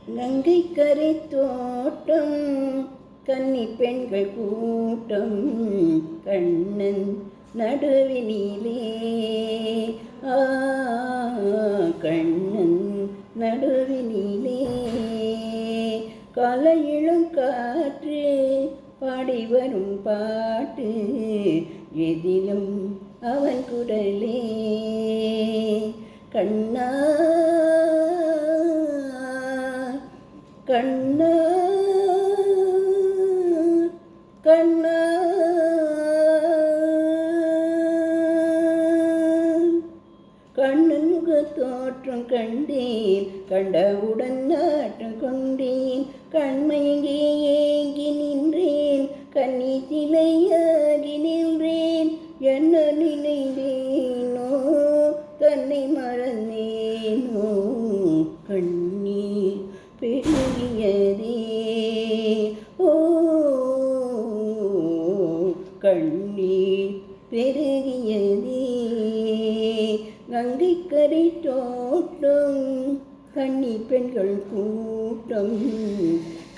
கங்கை கரை தோட்டம் கன்னி பெண்கள் கூட்டம் கண்ணன் நடுவினிலே கண்ணன் நடுவினிலே கலையிலும் காற்று பாடி வரும் பாட்டு எதிலும் அவன் குரலே கண்ணா கண்ணா கண்ணா கண்ணன் முக தோற்றம் கண்டேன் கண்டவுடன் நாட்டம் கொண்டேன் கண்மயங்கி ஏங்கி நின்றேன் கன்னி சிலையாகி நின்றேன் என்ன நினைந்தேனோ தன்னை மறந்தேனோ கண்ணீர் பெருகியதே ஓ கண்ணீர் பெருகியதே கங்கை கரை தோட்டம் கன்னி பெண்கள் கூட்டம்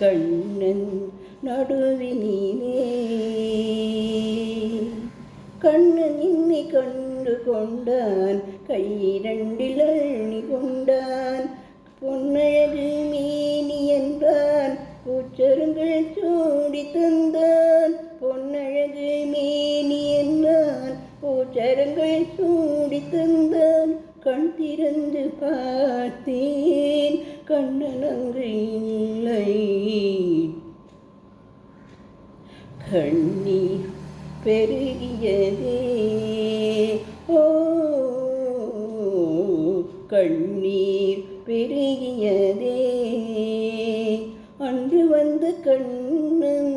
கண்ணன் நடுவினிலே கண்ணன் என்னை கண்டு கொண்டான் கையிரண்டில் அள்ளி கொண்டான் பொன்னழகு மேனி என்றான் பூச்சருங்கள் சூடி தந்தான் பொன்னழகு மேனி என்றான் பூச்சரங்கள் சூடி தந்தான் கண் திறந்து பார்த்தேன் கண்ணன் அங்கு இல்லை கண்ணீர் பெருகியதே ஓ கண்ணீர் பெருகியதே அன்று வந்த கண்ணன்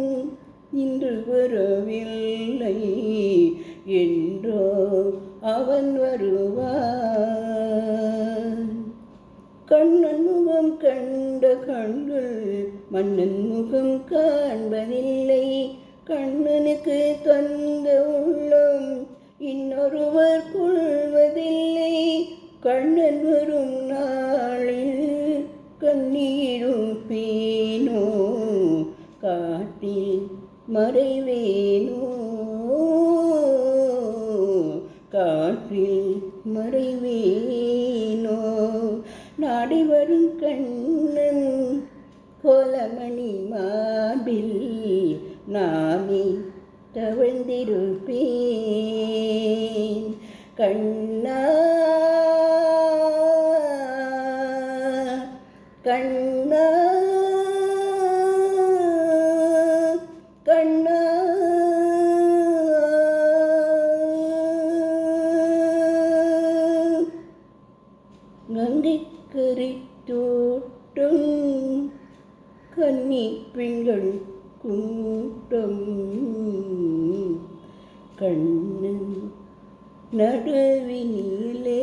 இன்று வரவில்லை என்றோ அவன் வருவான் கண்ணன் முகம் கண்ட கண்கள் மன்னன் முகம் காண்பதில்லை கண்ணனுக்கு தந்த உள்ளம் இன்னொருவர் கொள்வதில்லை கண்ணன் வரும் நாளில் கண்ணீரும் பேனோ காட்டில் மறைவேனோ காற்றில் மறைவேனோ நாடி வரும் கண்ணன் கோலமணி மார்பில் நானே தவழ்ந்திருப்பேன் கண்ணா கண்ணா கண்ணா கங்கை கரை தோட்டம் கன்னி பெண்கள் கூட்டம் கண்ணன் நடுவினிலே